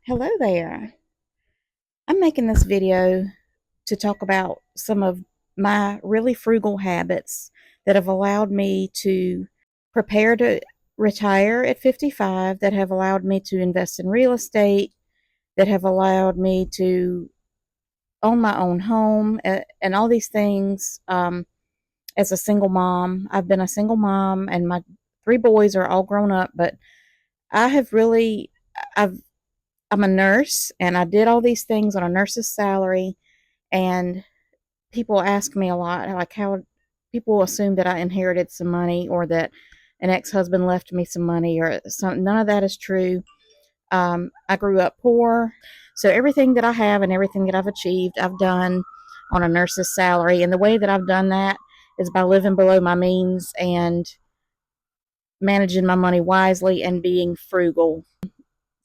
Hello there. I'm making this video to talk about some of my really frugal habits that have allowed me to prepare to retire at 55, that have allowed me to invest in real estate, that have allowed me to own my own home, and all these things. As a single mom, I've been a single mom, and my three boys are all grown up, but I have really, I've I'm a nurse and I did all these things on a nurse's salary. And people ask me a lot, like, how people assume that I inherited some money or that an ex husband left me some money or some. None of that is true. I grew up poor. So everything that I have and everything that I've achieved, I've done on a nurse's salary. And the way that I've done that is by living below my means and managing my money wisely and being frugal.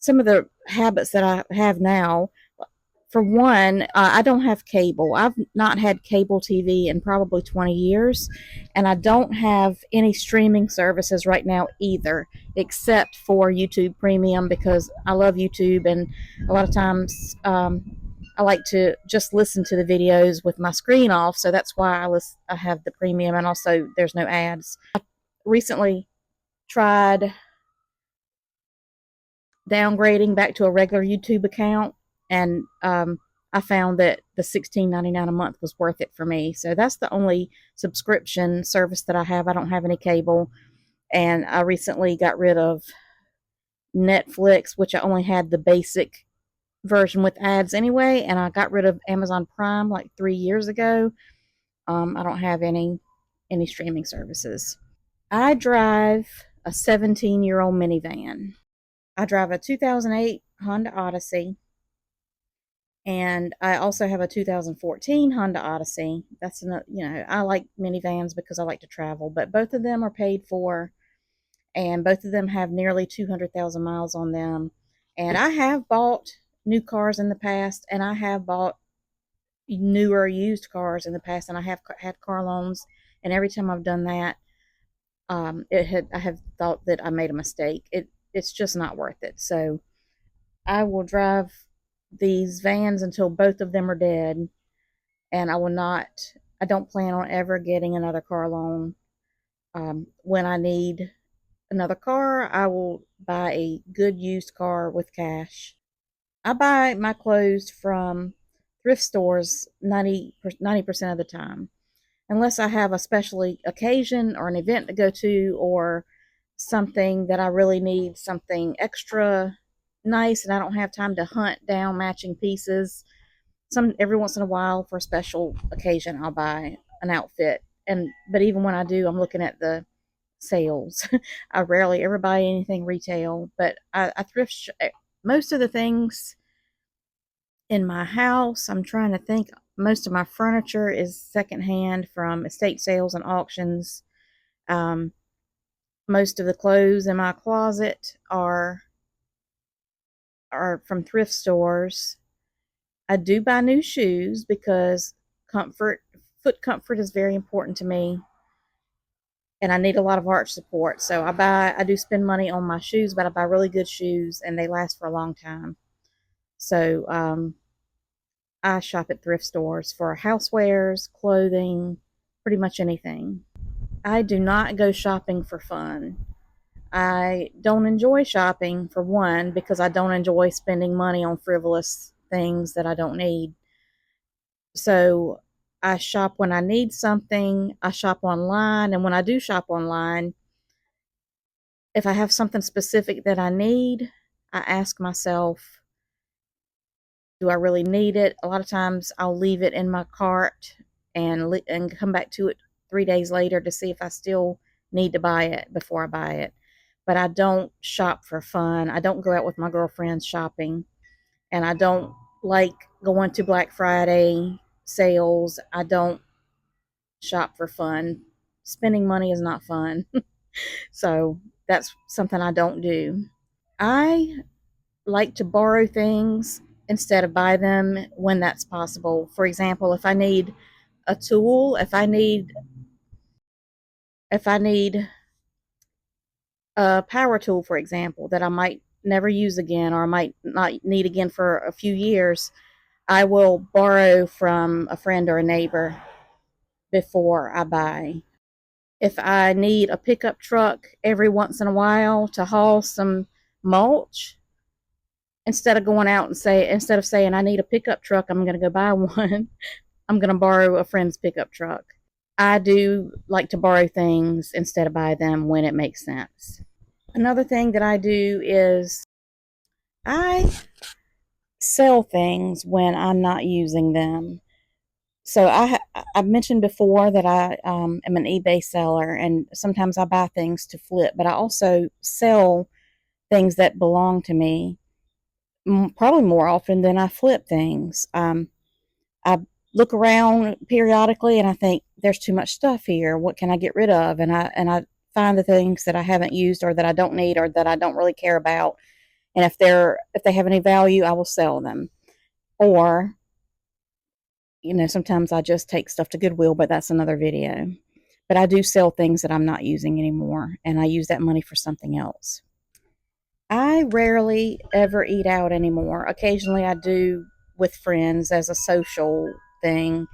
Some of the habits that I have now, for one, I don't have cable. I've not had cable TV in probably 20 years, and I don't have any streaming services right now either, except for YouTube Premium because I love YouTube, and a lot of times I like to just listen to the videos with my screen off, so that's why I have the premium, and also there's no ads. Recently tried downgrading back to a regular YouTube account, and I found that the $16.99 a month was worth it for me. So that's the only subscription service that I have. I don't have any cable, and I recently got rid of Netflix, which I only had the basic version with ads anyway, and I got rid of Amazon Prime like 3 years ago. I don't have any streaming services. I drive a 17-year-old minivan. I drive a 2008 Honda Odyssey, and I also have a 2014 Honda Odyssey. That's another, I like minivans because I like to travel, but both of them are paid for, and both of them have nearly 200,000 miles on them. And I have bought new cars in the past, and I have bought newer used cars in the past, and I have had car loans. And every time I've done that, I have thought that I made a mistake. It's just not worth it. So I will drive these vans until both of them are dead, and I don't plan on ever getting another car loan. When I need another car, I will buy a good used car with cash. I buy my clothes from thrift stores 90% of the time, unless I have a special occasion or an event to go to, or something that I really need something extra nice and I don't have time to hunt down matching pieces. Every once in a while, for a special occasion, I'll buy an outfit. But even when I do, I'm looking at the sales. I rarely ever buy anything retail, but I thrift most of the things in my house. I'm trying to think. Most of my furniture is secondhand from estate sales and auctions. Um, Most of the clothes in my closet are from thrift stores. I do buy new shoes because foot comfort is very important to me, and I need a lot of arch support. So I do spend money on my shoes, but I buy really good shoes and they last for a long time. So I shop at thrift stores for housewares, clothing, pretty much anything. I do not go shopping for fun. I don't enjoy shopping, for one, because I don't enjoy spending money on frivolous things that I don't need. So I shop when I need something. I shop online, and when I do shop online, if I have something specific that I need, I ask myself, do I really need it? A lot of times I'll leave it in my cart and come back to it 3 days later to see if I still need to buy it before I buy it. But I don't shop for fun. I don't go out with my girlfriends shopping, and I don't like going to Black Friday sales. I don't shop for fun. Spending money is not fun. So that's something I don't do. I like to borrow things instead of buy them when that's possible. For example, if I need a tool, if I need a power tool, for example, that I might never use again, or I might not need again for a few years, I will borrow from a friend or a neighbor before I buy. If I need a pickup truck every once in a while to haul some mulch, instead of saying I need a pickup truck, I'm going to go buy one. I'm going to borrow a friend's pickup truck. I do like to borrow things instead of buy them when it makes sense. Another thing that I do is I sell things when I'm not using them. So I mentioned before that I am an eBay seller, and sometimes I buy things to flip, but I also sell things that belong to me, probably more often than I flip things. I look around periodically and I think there's too much stuff here. What can I get rid of? And I find the things that I haven't used or that I don't need or that I don't really care about. And if they have any value, I will sell them. Or, sometimes I just take stuff to Goodwill, but that's another video. But I do sell things that I'm not using anymore, and I use that money for something else. I rarely ever eat out anymore. Occasionally I do with friends as a social thing,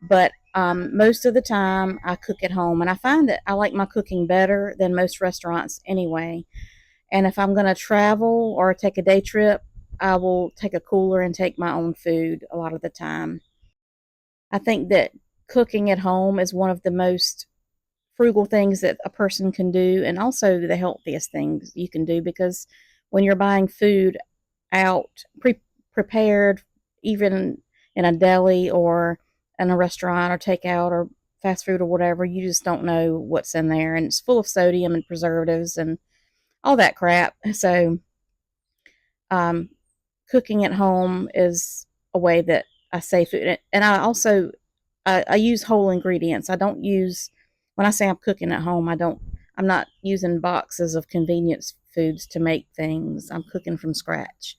but most of the time I cook at home, and I find that I like my cooking better than most restaurants anyway. And if I'm going to travel or take a day trip, I will take a cooler and take my own food a lot of the time. I think that cooking at home is one of the most frugal things that a person can do, and also the healthiest things you can do, because when you're buying food out prepared, even in a deli or in a restaurant or takeout or fast food or whatever, you just don't know what's in there, and it's full of sodium and preservatives and all that crap. So um, cooking at home is a way that I save food, and I use whole ingredients. I don't use When I say I'm cooking at home, I'm not using boxes of convenience foods to make things. I'm cooking from scratch.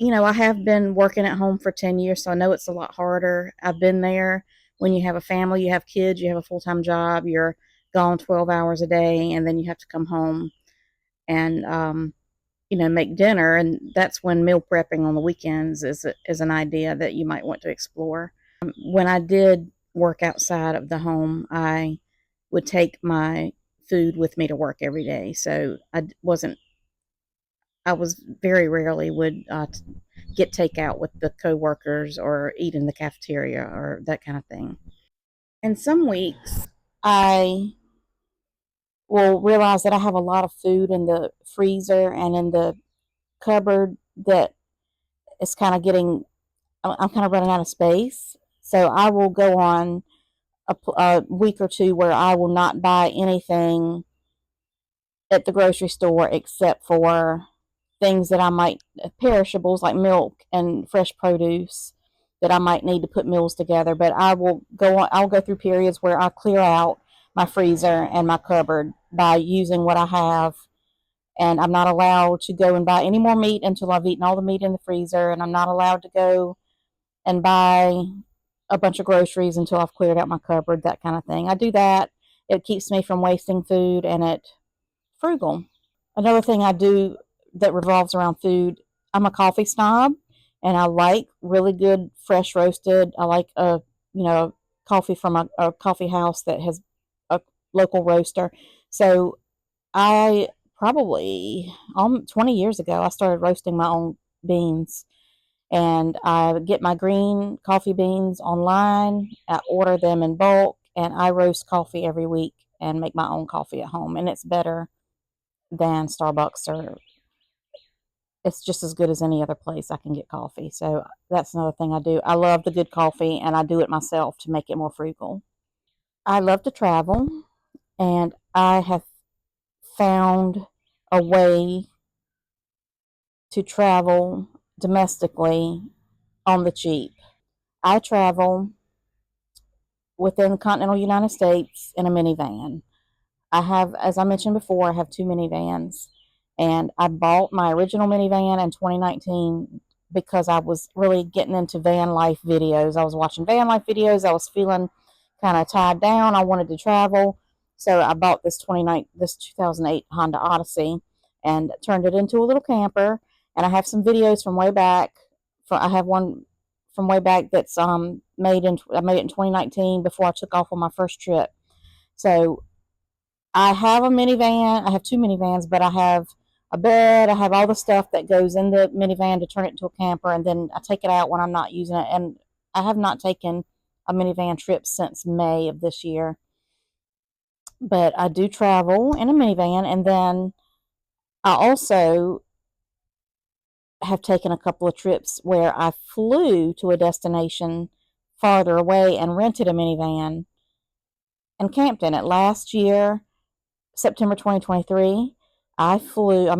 I have been working at home for 10 years, so I know it's a lot harder. I've been there. When you have a family, you have kids, you have a full-time job, you're gone 12 hours a day, and then you have to come home and make dinner, and that's when meal prepping on the weekends is an idea that you might want to explore. When I did work outside of the home, I would take my food with me to work every day. So I was very rarely would get takeout with the coworkers or eat in the cafeteria or that kind of thing. And some weeks I will realize that I have a lot of food in the freezer and in the cupboard that is kind of getting, I'm kind of running out of space. So I will go on a week or two where I will not buy anything at the grocery store except for things that I might, perishables like milk and fresh produce that I might need to put meals together. But I'll go through periods where I clear out my freezer and my cupboard by using what I have. And I'm not allowed to go and buy any more meat until I've eaten all the meat in the freezer. And I'm not allowed to go and buy a bunch of groceries until I've cleared out my cupboard, that kind of thing. I do that. It keeps me from wasting food, and it's frugal. Another thing I do that revolves around food, I'm a coffee snob, and I like really good fresh roasted. I like coffee from a coffee house that has a local roaster. So I probably 20 years ago I started roasting my own beans, and I get my green coffee beans online. I order them in bulk, and I roast coffee every week and make my own coffee at home, and it's better than Starbucks, or it's just as good as any other place I can get coffee. So that's another thing I do. I love the good coffee, and I do it myself to make it more frugal. I love to travel, and I have found a way to travel domestically on the cheap. I travel within the continental United States in a minivan. I have, as I mentioned before, I have two minivans, and I bought my original minivan in 2019 because I was really getting into van life videos. I was watching van life videos. I was feeling kind of tied down. I wanted to travel, so I bought this 2008 Honda Odyssey, and turned it into a little camper. And I have some videos from way back. I have one from way back that's made in I made it in 2019 before I took off on my first trip. So I have a minivan. I have two minivans, but I have a bed. I have all the stuff that goes in the minivan to turn it into a camper, and then I take it out when I'm not using it. And I have not taken a minivan trip since May of this year, but I do travel in a minivan, and then I also have taken a couple of trips where I flew to a destination farther away and rented a minivan and camped in it. Last year, September 2023, I'm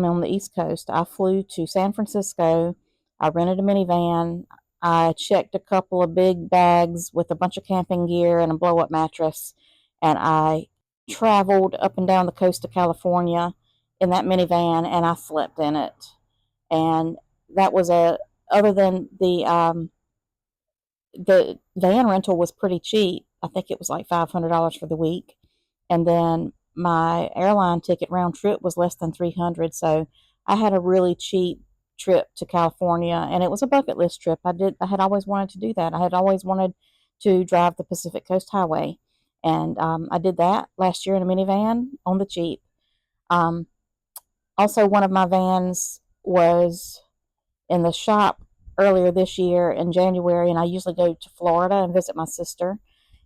on the East Coast. I flew to San Francisco. I rented a minivan. I checked a couple of big bags with a bunch of camping gear and a blow up mattress. And I traveled up and down the coast of California in that minivan and I slept in it. And that was other than the van rental was pretty cheap. I think it was like $500 for the week. And then my airline ticket round trip was less than 300. So I had a really cheap trip to California, and it was a bucket list trip. I had always wanted to do that. I had always wanted to drive the Pacific Coast Highway, and I did that last year in a minivan on the cheap. Um, Also, one of my vans was in the shop earlier this year in January, and I usually go to Florida and visit my sister.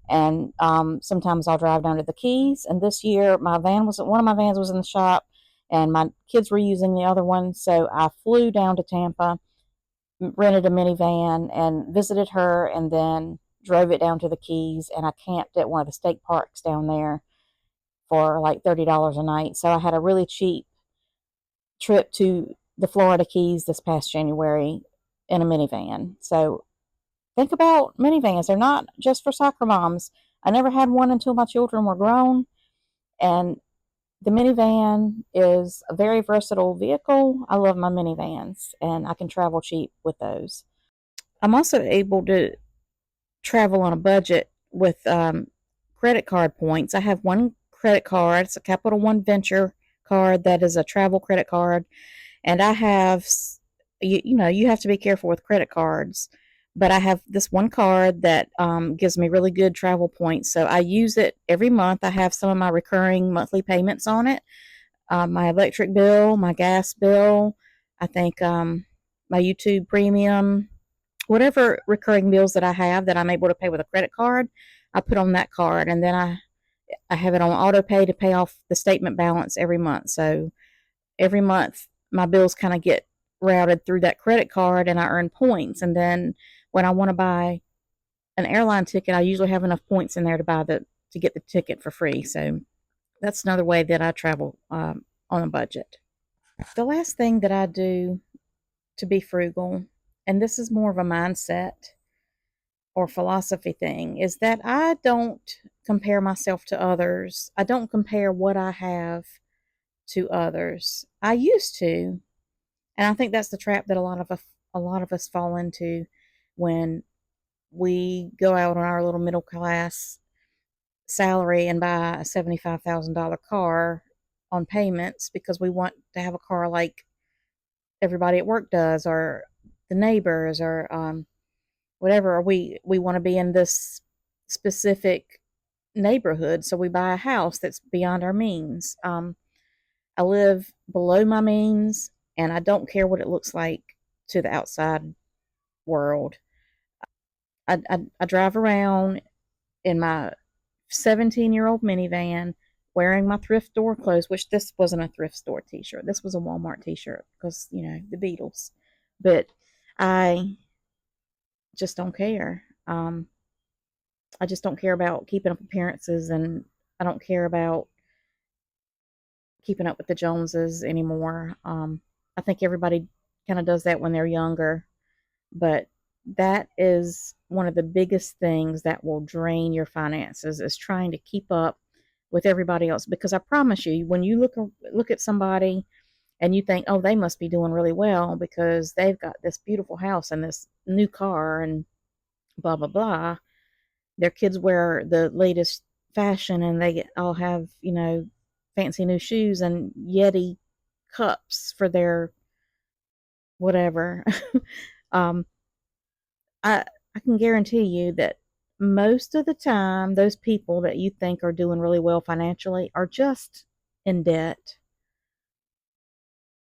And sometimes I'll drive down to the Keys. And this year, one of my vans was in the shop, and my kids were using the other one. So I flew down to Tampa, rented a minivan, and visited her, and then drove it down to the Keys. And I camped at one of the state parks down there for like $30 a night. So I had a really cheap trip to the Florida Keys this past January in a minivan. So think about minivans. They're not just for soccer moms. I never had one until my children were grown. And the minivan is a very versatile vehicle. I love my minivans, and I can travel cheap with those. I'm also able to travel on a budget with credit card points. I have one credit card. It's a Capital One Venture card that is a travel credit card. And I have, you have to be careful with credit cards, but I have this one card that gives me really good travel points. So I use it every month. I have some of my recurring monthly payments on it, my electric bill, my gas bill, I think my YouTube premium, whatever recurring bills that I have that I'm able to pay with a credit card, I put on that card. And then I have it on auto pay to pay off the statement balance every month. So every month my bills kind of get routed through that credit card and I earn points. And then when I want to buy an airline ticket, I usually have enough points in there to get the ticket for free. So that's another way that I travel on a budget. The last thing that I do to be frugal, and this is more of a mindset or philosophy thing, is that I don't compare myself to others. I don't compare what I have to others. I used to, and I think that's the trap that a lot of us fall into when we go out on our little middle class salary and buy a $75,000 car on payments because we want to have a car like everybody at work does, or the neighbors, or whatever. Or we want to be in this specific neighborhood, so we buy a house that's beyond our means. I live below my means, and I don't care what it looks like to the outside world. I drive around in my 17-year-old minivan wearing my thrift store clothes, which this wasn't a thrift store t-shirt. This was a Walmart t-shirt because, the Beatles. But I just don't care. I just don't care about keeping up appearances, and I don't care about keeping up with the Joneses anymore. I think everybody kind of does that when they're younger, but that is one of the biggest things that will drain your finances, is trying to keep up with everybody else. Because I promise you, when you look at somebody and you think, oh, they must be doing really well because they've got this beautiful house and this new car and blah blah blah. Their kids wear the latest fashion and they all have fancy new shoes and Yeti cups for their whatever. um, I I can guarantee you that most of the time, those people that you think are doing really well financially are just in debt.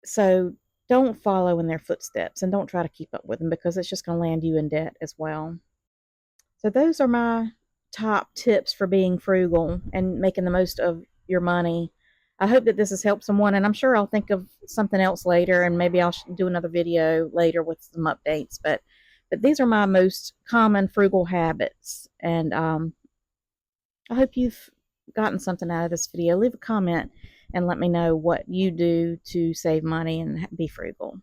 So don't follow in their footsteps and don't try to keep up with them because it's just going to land you in debt as well. So those are my top tips for being frugal and making the most of your money. I hope that this has helped someone, and I'm sure I'll think of something else later, and maybe I'll do another video later with some updates. But these are my most common frugal habits, and I hope you've gotten something out of this video. Leave a comment and let me know what you do to save money and be frugal.